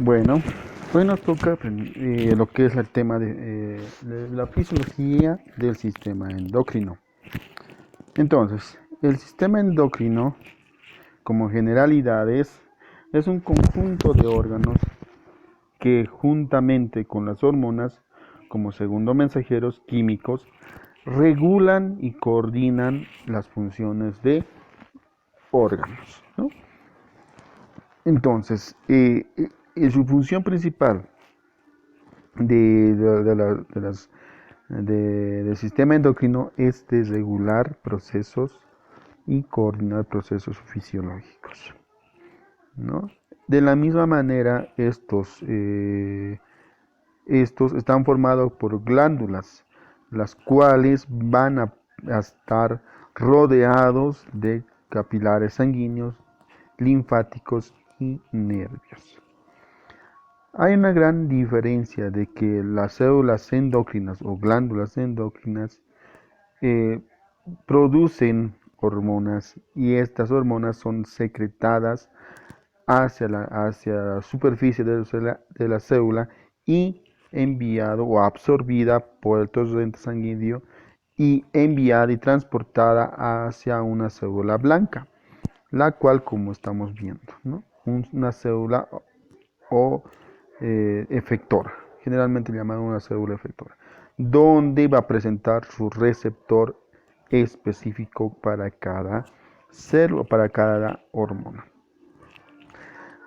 Bueno, hoy nos toca lo que es el tema de la fisiología del sistema endocrino. Entonces, el sistema endocrino, como generalidades, es un conjunto de órganos que juntamente con las hormonas, como segundo mensajeros químicos, regulan y coordinan las funciones de órganos, ¿no? Entonces, su función principal de las del sistema endocrino es desregular procesos y coordinar procesos fisiológicos, ¿no? De la misma manera, estos están formados por glándulas, las cuales van a estar rodeados de capilares sanguíneos, linfáticos y nervios. Hay una gran diferencia de que las células endocrinas o glándulas endocrinas eh, producen hormonas y estas hormonas son secretadas hacia la superficie de la célula y enviado o absorbida por el torrente sanguíneo y enviada y transportada hacia una célula blanca, la cual como estamos viendo, ¿no? Una célula o efectora, generalmente llamada una célula efectora, donde va a presentar su receptor específico para cada célula, para cada hormona.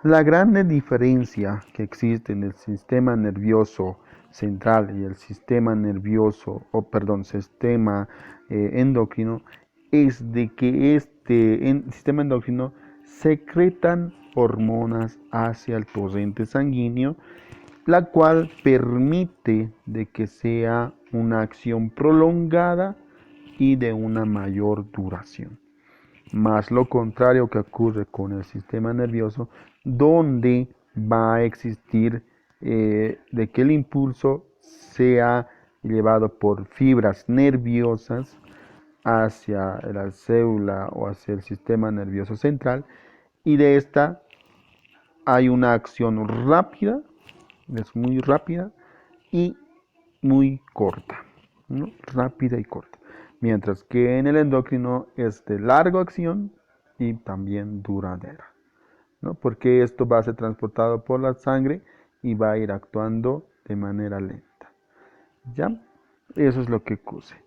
La gran diferencia que existe en el sistema nervioso central y el sistema nervioso, sistema endocrino, es de que sistema endocrino secretan hormonas hacia el torrente sanguíneo, la cual permite de que sea una acción prolongada y de una mayor duración. Más lo contrario que ocurre con el sistema nervioso, donde va a existir de que el impulso sea llevado por fibras nerviosas hacia la célula o hacia el sistema nervioso central, y de esta hay una acción rápida, es muy rápida y muy corta, ¿no? Rápida y corta. Mientras que en el endocrino es de larga acción y también duradera, ¿no? Porque esto va a ser transportado por la sangre y va a ir actuando de manera lenta. ¿Ya? Eso es lo que ocurre.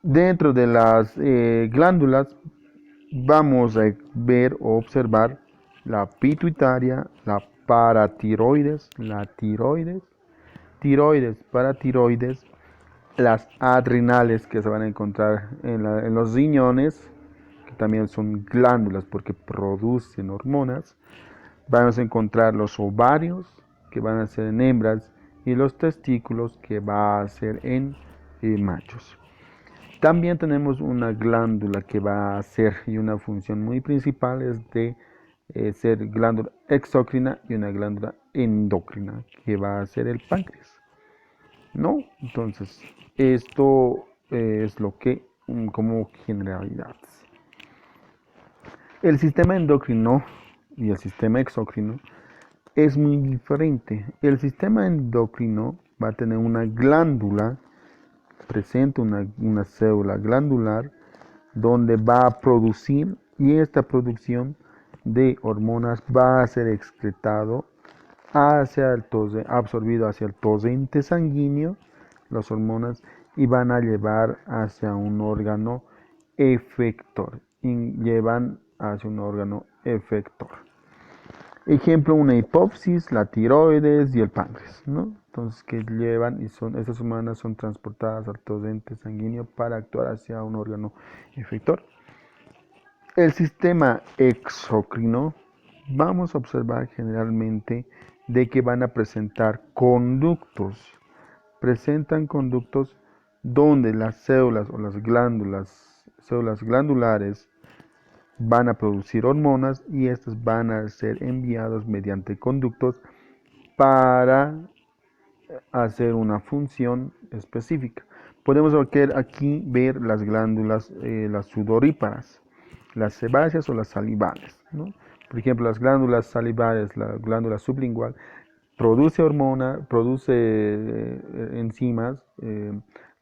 Dentro de las glándulas vamos a ver o observar la pituitaria, la paratiroides, la tiroides, tiroides, paratiroides, las adrenales que se van a encontrar en los riñones, que también son glándulas porque producen hormonas. Vamos a encontrar los ovarios, que van a ser en hembras, y los testículos, que va a ser en machos. También tenemos una glándula que va a ser, y una función muy principal es de ser glándula exócrina, y una glándula endocrina, que va a ser el páncreas, ¿no? Entonces, esto es lo que, como generalidades. El sistema endocrino y el sistema exócrino es muy diferente. El sistema endocrino va a tener una glándula, presenta una célula glandular, donde va a producir, y esta producción de hormonas va a ser excretado absorbido hacia el torrente sanguíneo, las hormonas, y van a llevar hacia un órgano efector. Y llevan hacia un órgano efector. Ejemplo, una hipófisis, la tiroides y el páncreas, ¿no? Entonces, que llevan y esas hormonas son transportadas al torrente sanguíneo para actuar hacia un órgano efector. El sistema exocrino, vamos a observar generalmente de que van a presentar conductos. Presentan conductos donde las células o las células glandulares van a producir hormonas, y estas van a ser enviadas mediante conductos para hacer una función específica. Podemos aquí ver las glándulas, las sudoríparas, las sebáceas o las salivales, ¿no? Por ejemplo, las glándulas salivares, la glándula sublingual, produce hormona, produce enzimas,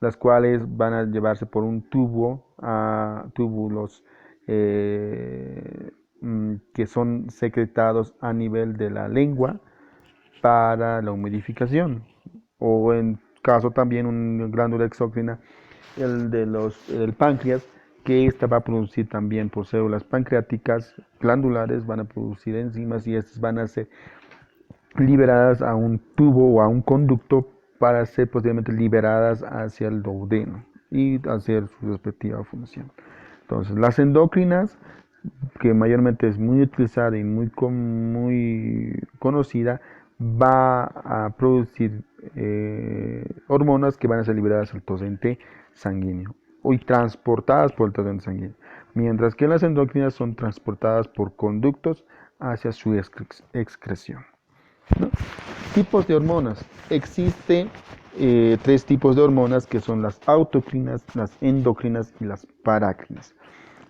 las cuales van a llevarse por un tubo a túbulos que son secretados a nivel de la lengua para la humidificación. O en caso también una glándula exócrina, el páncreas, que esta va a producir también por células pancreáticas glandulares, van a producir enzimas y estas van a ser liberadas a un tubo o a un conducto para ser posteriormente liberadas hacia el duodeno y hacer su respectiva función. Entonces, las endocrinas, que mayormente es muy utilizada y muy conocida, va a producir hormonas que van a ser liberadas al torrente sanguíneo y transportadas por el torrente sanguíneo, mientras que las endocrinas son transportadas por conductos hacia su excreción, ¿no? Tipos de hormonas. Existe tres tipos de hormonas que son las autocrinas, las endocrinas y las parácrinas.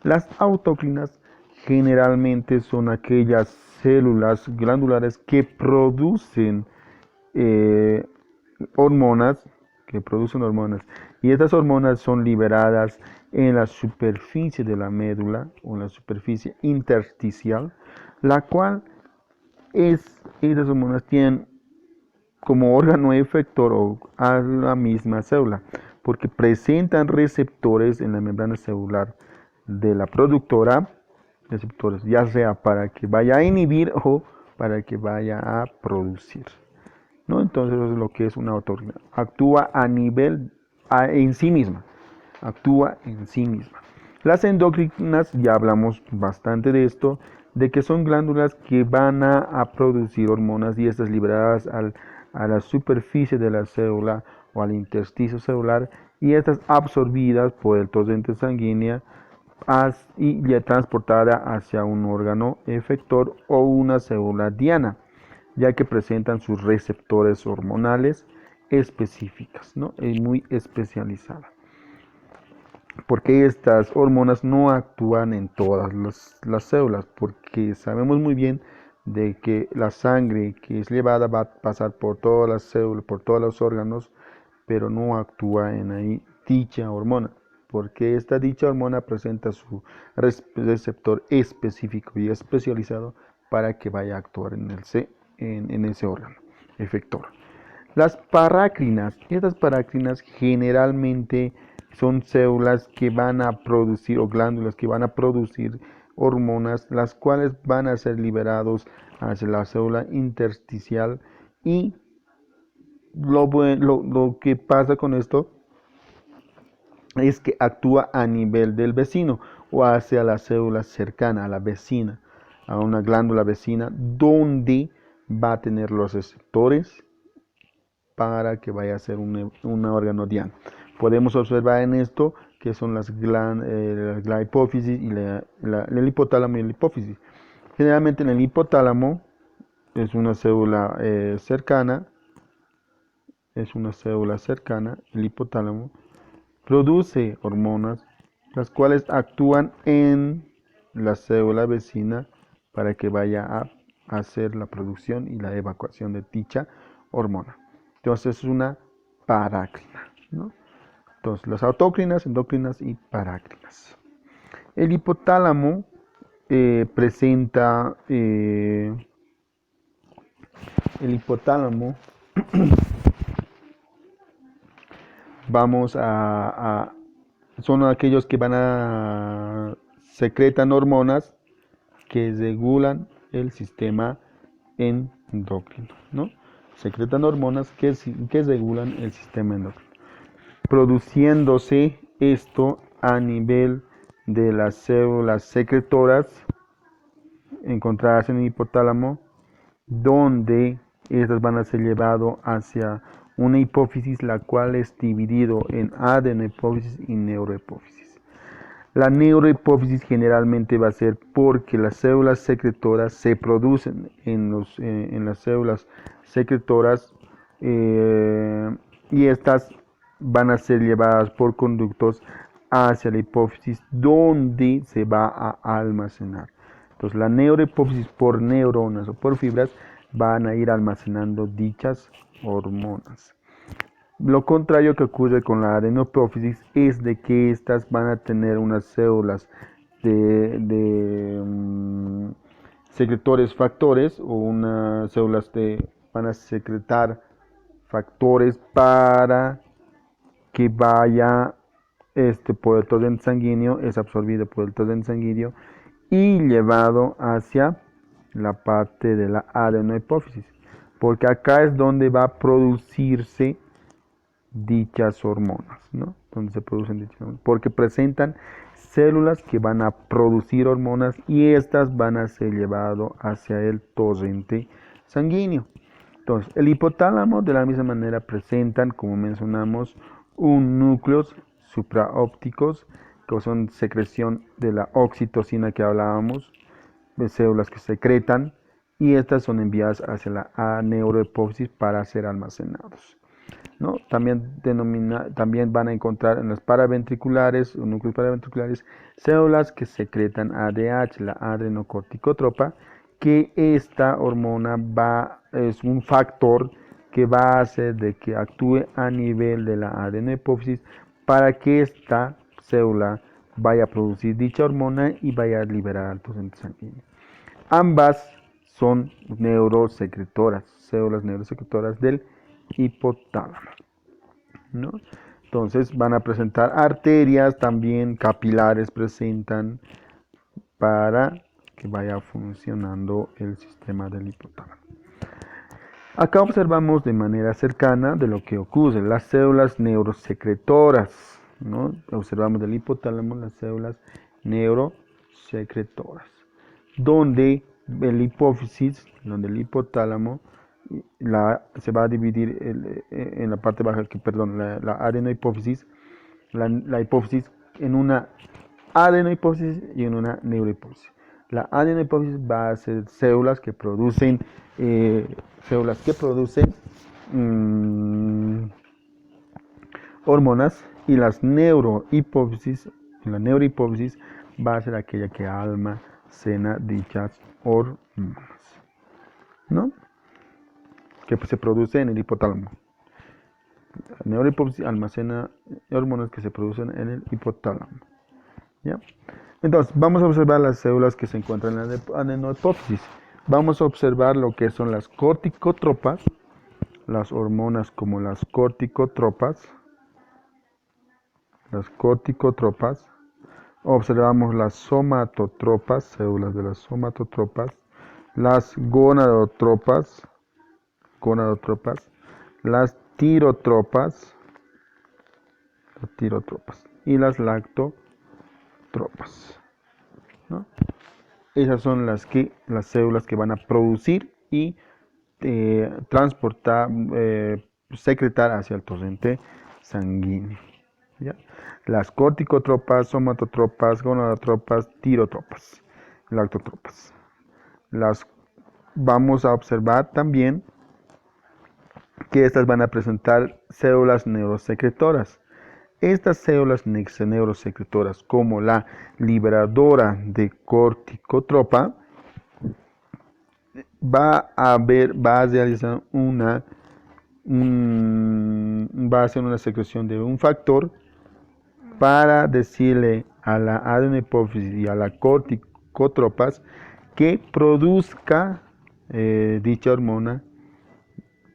Las autocrinas generalmente son aquellas células glandulares que producen eh, hormonas, y estas hormonas son liberadas en la superficie de la médula o en la superficie intersticial, la cual estas hormonas tienen como órgano efector o a la misma célula, porque presentan receptores en la membrana celular de la productora, receptores ya sea para que vaya a inhibir o para que vaya a producir, ¿no? Entonces eso es lo que es una autorregulación. Actúa en sí misma, actúa en sí misma. Las endocrinas, ya hablamos bastante de esto, de que son glándulas que van a producir hormonas y estas liberadas a la superficie de la célula o al intersticio celular y estas absorbidas por el torrente sanguíneo y ya transportada hacia un órgano efector o una célula diana, ya que presentan sus receptores hormonales específicas, ¿no? Es muy especializada. Porque estas hormonas no actúan en todas las células, porque sabemos muy bien de que la sangre que es llevada va a pasar por todas las células, por todos los órganos, pero no actúa en ahí dicha hormona, porque esta dicha hormona presenta su receptor específico y especializado para que vaya a actuar en ese órgano efector. Las parácrinas, estas parácrinas generalmente son células que van a producir o glándulas que van a producir hormonas, las cuales van a ser liberados hacia la célula intersticial y lo que pasa con esto es que actúa a nivel del vecino o hacia la célula cercana, a la vecina, a una glándula vecina, donde va a tener los receptores para que vaya a ser un órgano diana. Podemos observar en esto que son la hipófisis y el hipotálamo y la hipófisis. Generalmente en el hipotálamo es una célula cercana, el hipotálamo produce hormonas, las cuales actúan en la célula vecina para que vaya a hacer la producción y la evacuación de dicha hormona. Entonces es una parácrina, ¿no? Entonces las autócrinas, endocrinas y parácrinas. El hipotálamo presenta el hipotálamo son aquellos que van a secretan hormonas que regulan el sistema endocrino, ¿no? Secretan hormonas que regulan el sistema endocrino, produciéndose esto a nivel de las células secretoras encontradas en el hipotálamo, donde estas van a ser llevadas hacia una hipófisis, la cual es dividido en adenohipófisis y neurohipófisis. La neurohipófisis generalmente va a ser porque las células secretoras se producen en las células secretoras y estas van a ser llevadas por conductos hacia la hipófisis donde se va a almacenar. Entonces la neurohipófisis por neuronas o por fibras van a ir almacenando dichas hormonas. Lo contrario que ocurre con la adenopófisis es de que estas van a tener unas células de secretores factores o unas células van a secretar factores para que vaya por el torrente sanguíneo, es absorbido por el torrente sanguíneo y llevado hacia la parte de la adenohipófisis, porque acá es donde va a producirse dichas hormonas, ¿no? Donde se producen dichas hormonas, porque presentan células que van a producir hormonas y estas van a ser llevadas hacia el torrente sanguíneo. Entonces, el hipotálamo de la misma manera presentan, como mencionamos, un núcleos supraópticos, que son secreción de la oxitocina que hablábamos, de células que secretan, y estas son enviadas hacia la neurohipófisis para ser almacenados, ¿no? También van a encontrar en las paraventriculares o núcleos paraventriculares células que secretan ADH, la adrenocorticotropa, que esta hormona es un factor que va a hacer de que actúe a nivel de la adenohipófisis para que esta célula vaya a producir dicha hormona y vaya a liberar al torrente sanguíneo. Ambas son neurosecretoras, células neurosecretoras del hipotálamo, ¿no? Entonces van a presentar arterias, también capilares presentan para que vaya funcionando el sistema del hipotálamo. Acá observamos de manera cercana de lo que ocurre, las células neurosecretoras, ¿no? Observamos del hipotálamo las células neurosecretoras, donde el hipotálamo se va a dividir en la parte baja, la adenohipófisis, la hipófisis en una adenohipófisis y en una neurohipófisis. La adenohipófisis va a ser células que producen hormonas, y la neurohipófisis va a ser aquella que almacena dichas hormonas, ¿no? Que se produce en el hipotálamo. La neurohipófisis almacena hormonas que se producen en el hipotálamo, ¿ya? Entonces, vamos a observar las células que se encuentran en la adenohipófisis. Vamos a observar lo que son las corticotropas, las hormonas como las corticotropas. Observamos las somatotropas, células de las somatotropas, las gonadotropas, las tirotropas y las lactotropas, ¿no? Esas son las células que van a producir y transportar, secretar hacia el torrente sanguíneo, ¿ya? Las corticotropas, somatotropas, gonadotropas, tirotropas, lactotropas. Vamos a observar también que estas van a presentar células neurosecretoras. Estas células neurosecretoras, como la liberadora de corticotropa, va a realizar va a hacer una secreción de un factor para decirle a la adenohipófisis y a la corticotropas que produzca dicha hormona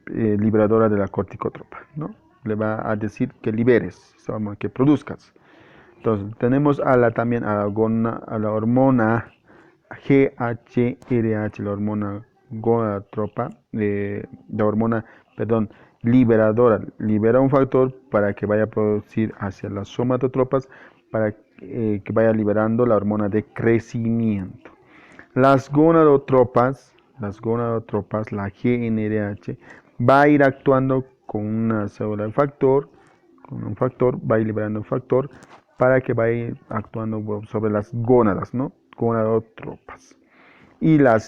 liberadora de la corticotropa, ¿no? Le va a decir que liberes, que produzcas. Entonces tenemos también a la hormona GHRH, la hormona gonadotropa, liberadora, libera un factor para que vaya a producir hacia las somatotropas para que vaya liberando la hormona de crecimiento. Las gonadotropas, la GnRH, va a ir actuando con una célula de factor, va a ir liberando un factor para que vaya actuando sobre las gónadas, ¿no? Gonadotropas. Y la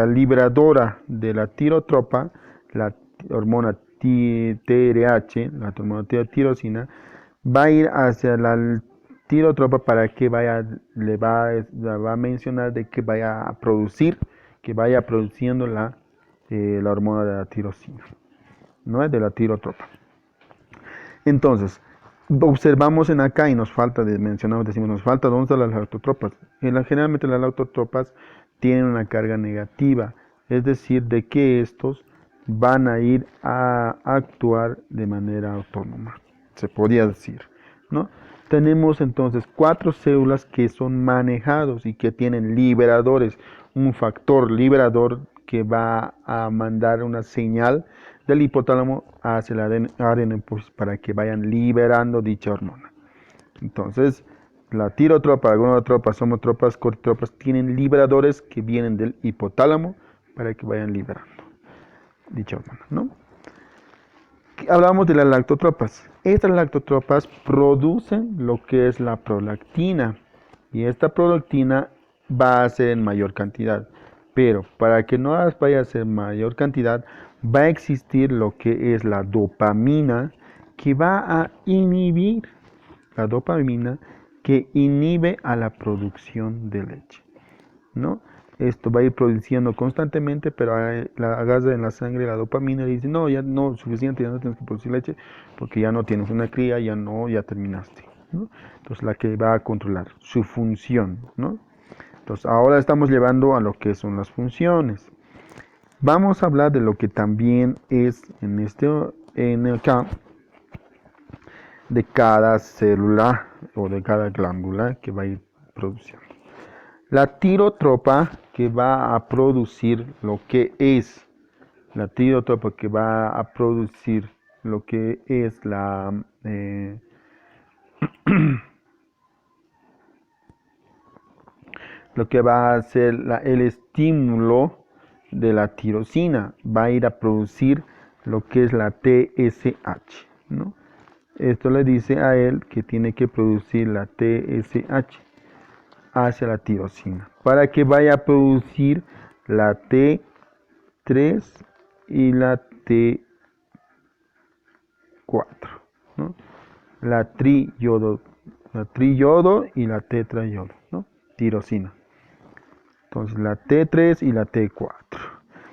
liberadora de la tirotropa, la hormona TRH, la hormona tirosina, va a ir hacia tirotropa para que va a mencionar de que vaya a producir, que vaya produciendo la hormona de la tirosina, no es de la tirotropa. Entonces, observamos en acá y nos falta, decimos, nos falta dónde están las lactotropas. Generalmente las lactotropas tienen una carga negativa, es decir, de que estos van a ir a actuar de manera autónoma, se podría decir, ¿no? Tenemos entonces 4 células que son manejados y que tienen liberadores, un factor liberador que va a mandar una señal del hipotálamo hacia el ADN pues, para que vayan liberando dicha hormona. Entonces, la tirotropa, gonadotropas, somotropas, cortitropas tienen liberadores que vienen del hipotálamo para que vayan liberando dicha hormona, ¿no? Hablamos de las lactotropas. Estas lactotropas producen lo que es la prolactina y esta prolactina va a ser en mayor cantidad. Pero para que no vaya a ser en mayor cantidad, va a existir lo que es la dopamina que va a inhibir, la dopamina que inhibe a la producción de leche, ¿no? Esto va a ir produciendo constantemente, pero la gas en la sangre, la dopamina, dice, no, ya no es suficiente, ya no tienes que producir leche, porque ya no tienes una cría, ya terminaste, ¿no? Entonces la que va a controlar su función, ¿no? Entonces ahora estamos llevando a lo que son las funciones. Vamos a hablar de lo que también es en el campo de cada célula o de cada glándula que va a ir produciendo. La tirotropa que va a producir lo que es la tirotropa que va a producir lo que es lo que va a hacer el estímulo de la tirosina, va a ir a producir lo que es la TSH, ¿no? Esto le dice a él que tiene que producir la TSH hacia la tirosina para que vaya a producir la T3 y la T4, ¿no? La triyodo y la tetrayodo, ¿no? Tirosina. Entonces la T3 y la T4,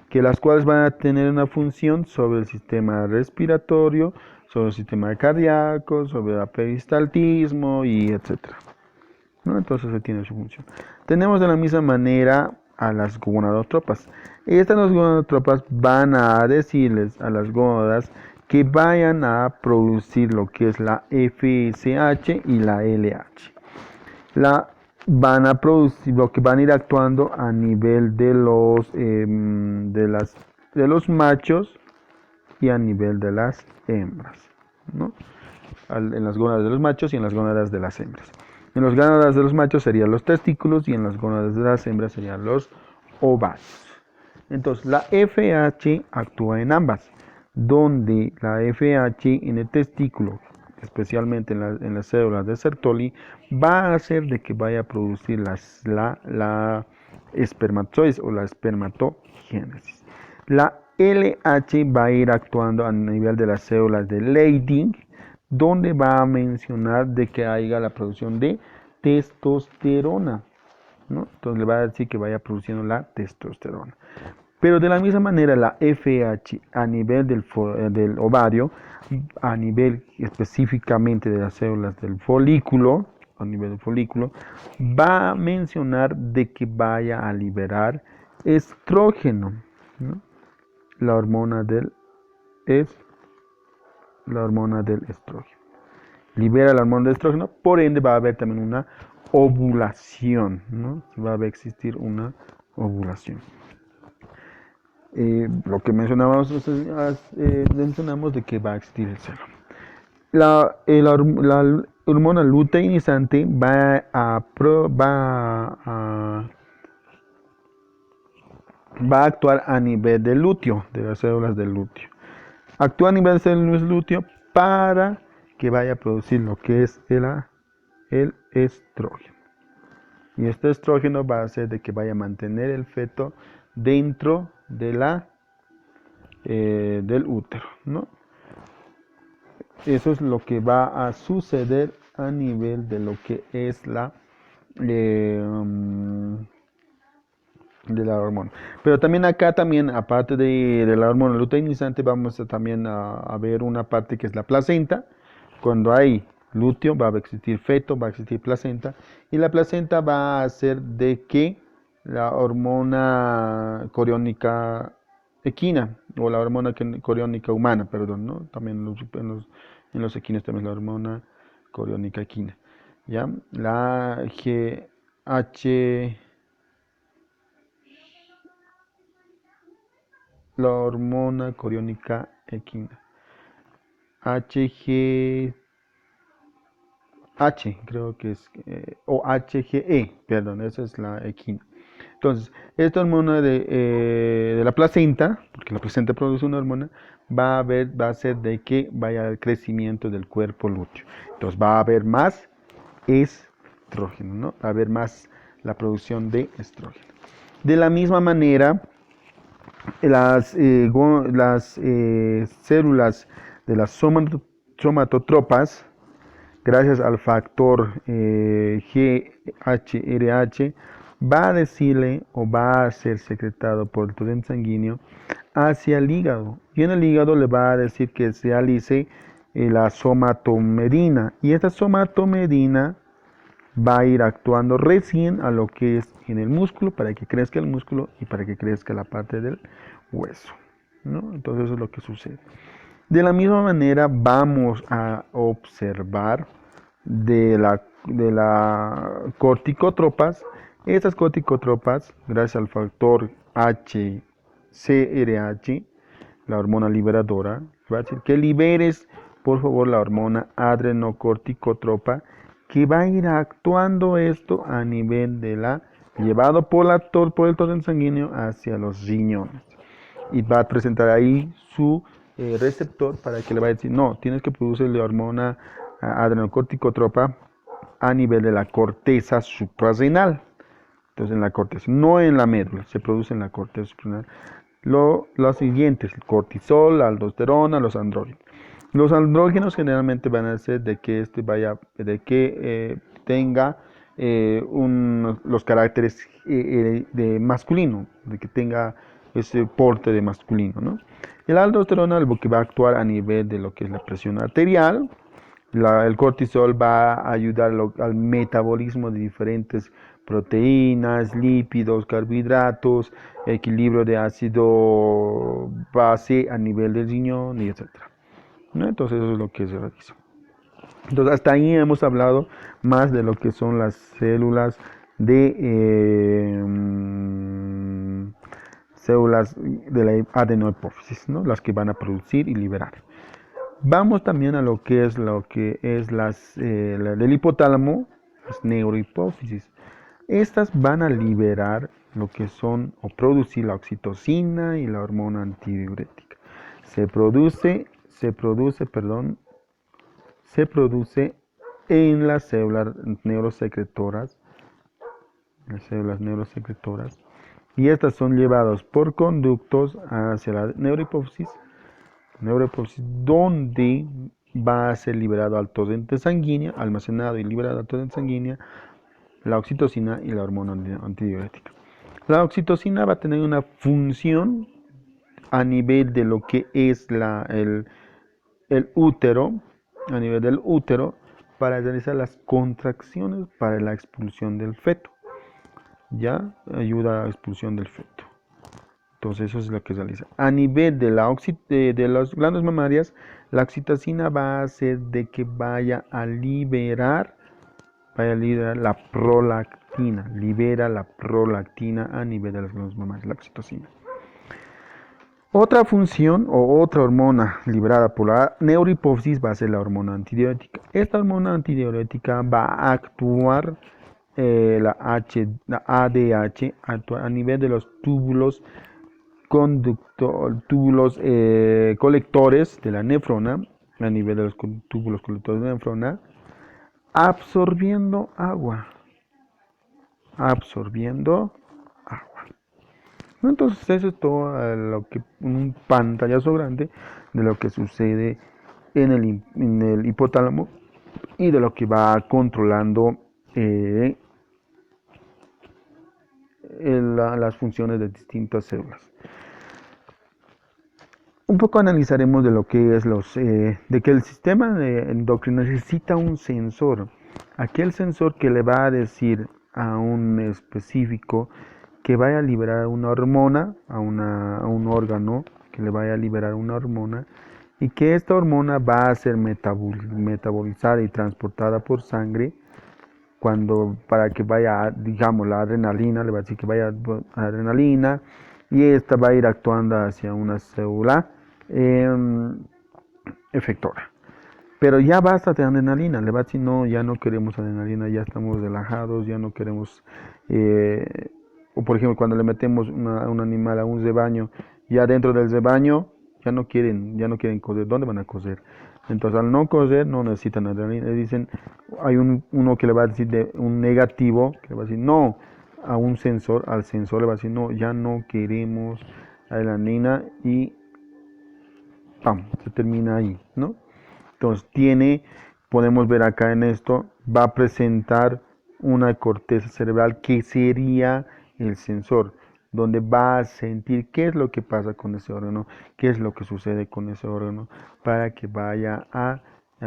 que las cuales van a tener una función sobre el sistema respiratorio, sobre el sistema cardíaco, sobre el peristaltismo y etcétera, ¿no? Entonces se tiene su función. Tenemos de la misma manera a las gonadotropas. Estas gonadotropas van a decirles a las gónadas que vayan a producir lo que es la FSH y la LH. Van a producir lo que van a ir actuando a nivel de los machos y a nivel de las hembras, ¿no? En las gónadas de los machos y en las gónadas de las hembras. En las gónadas de los machos serían los testículos y en las gónadas de las hembras serían los ovarios. Entonces, la FH actúa en ambas, donde la FH en el testículo, especialmente en las células de Sertoli, va a hacer de que vaya a producir la espermatozoides o la espermatogénesis. La LH va a ir actuando a nivel de las células de Leydig, donde va a mencionar de que haya la producción de testosterona, ¿no? Entonces le va a decir que vaya produciendo la testosterona. Pero de la misma manera la FH a nivel del ovario, a nivel específicamente de las células del folículo, a nivel del folículo, va a mencionar de que vaya a liberar estrógeno, ¿no? La hormona del estrógeno. Libera la hormona del estrógeno, por ende va a haber también una ovulación, ¿no? Va a existir una ovulación. Lo que mencionamos de que va a existir el celo. La hormona luteinizante va a actuar a nivel del lúteo, de las células del lúteo. Actúa a nivel de células del lúteo para que vaya a producir lo que es el estrógeno. Y este estrógeno va a hacer de que vaya a mantener el feto dentro de del útero, ¿no? Eso es lo que va a suceder a nivel de lo que es eh, um, de la hormona. Pero también acá también, aparte de la hormona luteinizante, vamos también a ver una parte que es la placenta. Cuando hay lúteo va a existir feto, va a existir placenta, y la placenta va a hacer de que la hormona coriónica equina, o la hormona coriónica humana, perdón, ¿no? También en los equinos también la hormona coriónica equina, ¿ya? La GH, la hormona coriónica equina. HG, creo que es, o HGE, perdón, esa es la equina. Entonces, esta hormona de la placenta, porque la placenta produce una hormona, va a hacer de que vaya al crecimiento del cuerpo lúteo. Entonces, va a haber más estrógeno, ¿no? Va a haber más la producción de estrógeno. De la misma manera, las células de las somatotropas, gracias al factor GHRH, va a decirle o va a ser secretado por el torrente sanguíneo hacia el hígado. Y en el hígado le va a decir que se realice la somatomedina. Y esta somatomedina va a ir actuando recién a lo que es en el músculo, para que crezca el músculo y para que crezca la parte del hueso, ¿no? Entonces eso es lo que sucede. De la misma manera vamos a observar de la corticotropas. Estas corticotropas, gracias al factor HCRH, la hormona liberadora, va a decir que liberes por favor la hormona adrenocorticotropa, que va a ir actuando esto a nivel de llevado por el torrente sanguíneo hacia los riñones, y va a presentar ahí su receptor para que le va a decir, no, tienes que producir la hormona adrenocorticotropa a nivel de la corteza suprarrenal. Entonces en la corteza, no en la médula, se produce en la corteza suprarrenal. Los siguientes, el cortisol, la aldosterona, los andrógenos. Los andrógenos generalmente van a hacer de que tenga los caracteres de masculino, de que tenga ese porte de masculino, ¿no? El aldosterona, algo que va a actuar a nivel de lo que es la presión arterial. El cortisol va a ayudar al metabolismo de diferentes proteínas, lípidos, carbohidratos, equilibrio de ácido base a nivel del riñón y etcétera, ¿no? Entonces eso es lo que se realiza. Entonces hasta ahí hemos hablado más de lo que son las células de la adenohipófisis, ¿no? Las que van a producir y liberar. Vamos también a lo que es del hipotálamo, las neurohipófisis. Estas van a liberar lo que son o producir la oxitocina y la hormona antidiurética. Se produce en las células neurosecretoras, y estas son llevadas por conductos hacia la neurohipófisis, donde va a ser liberado al torrente sanguíneo, almacenado y liberado al torrente sanguíneo, la oxitocina y la hormona antidiurética. La oxitocina va a tener una función a nivel de lo que es el útero, a nivel del útero, para realizar las contracciones para la expulsión del feto. Ya ayuda a la expulsión del feto. Entonces eso es lo que se realiza. A nivel de las glándulas mamarias, la oxitocina va a hacer de que vaya a liberar la prolactina. Libera la prolactina a nivel de las glándulas mamarias, la oxitocina. Otra función o otra hormona liberada por la neurohipófisis va a ser la hormona antidiurética. Esta hormona antidiurética va a actuar la ADH a nivel de los túbulos colectores de la nefrona, a nivel de los túbulos colectores de la nefrona, absorbiendo agua. Entonces eso es todo un pantallazo grande de lo que sucede en el hipotálamo y de lo que va controlando las funciones de distintas células. Un poco analizaremos de lo que es de que el sistema endocrino necesita un sensor, aquel sensor que le va a decir a un específico que vaya a liberar una hormona, a un órgano que le vaya a liberar una hormona, y que esta hormona va a ser metabolizada y transportada por sangre para que vaya, digamos, la adrenalina, le va a decir que vaya a adrenalina, y esta va a ir actuando hacia una célula efectora. Pero ya basta de adrenalina, le va a decir, no, ya no queremos adrenalina, ya estamos relajados, ya no queremos, o por ejemplo, cuando le metemos un animal a un rebaño, ya dentro del rebaño ya no quieren coser, ¿dónde van a coser? Entonces al no coser no necesitan adrenalina, le dicen, hay uno que le va a decir un negativo, que le va a decir no, al sensor le va a decir, no, ya no queremos adrenalina y ¡pam! Se termina ahí, ¿no? Entonces podemos ver acá en esto, va a presentar una corteza cerebral que sería el sensor, donde va a sentir qué es lo que pasa con ese órgano, qué es lo que sucede con ese órgano, para que vaya a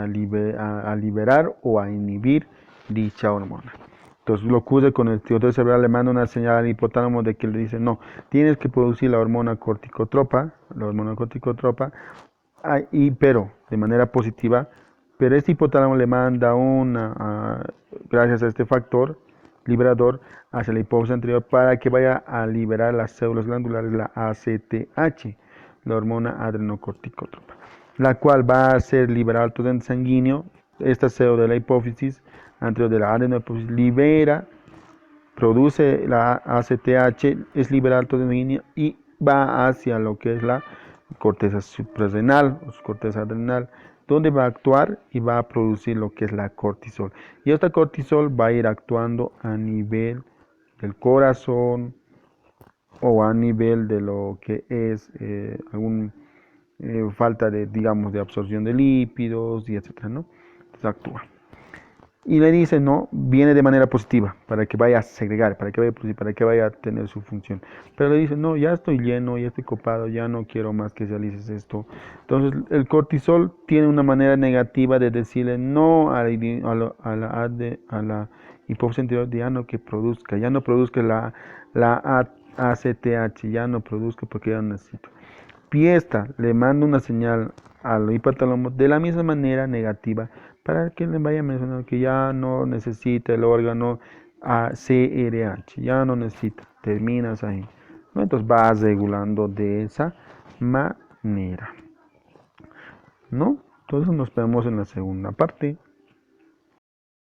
liberar o a inhibir dicha hormona. Entonces lo ocurre con el corteza cerebral, le manda una señal al hipotálamo de que le dice, no, tienes que producir la hormona corticotropa, pero de manera positiva, pero este hipotálamo le manda gracias a este factor liberador hacia la hipófisis anterior para que vaya a liberar las células glandulares, la ACTH, la hormona adrenocorticotrópica, la cual va a ser liberada al torrente sanguíneo. Esta célula de la hipófisis anterior de la adenohipófisis produce la ACTH, es liberada al torrente sanguíneo y va hacia lo que es la corteza suprarrenal o corteza adrenal, donde va a actuar y va a producir lo que es la cortisol. Y esta cortisol va a ir actuando a nivel del corazón o a nivel de lo que es algún falta de, digamos, de absorción de lípidos y etcétera, ¿no? Entonces actúa. Y le dice, no, viene de manera positiva, para que vaya a segregar, para que vaya a tener su función. Pero le dice, no, ya estoy lleno, ya estoy copado, ya no quiero más que realices esto. Entonces, el cortisol tiene una manera negativa de decirle no a la hipófisis anterior, ya no produzca la ACTH, ya no produzca porque ya no necesito. Fiesta le manda una señal al hipotálamo de la misma manera negativa para que le vaya mencionando que ya no necesita el órgano CRH, ya no necesita, terminas ahí, ¿no? Entonces vas regulando de esa manera, ¿no? Entonces nos vemos en la segunda parte.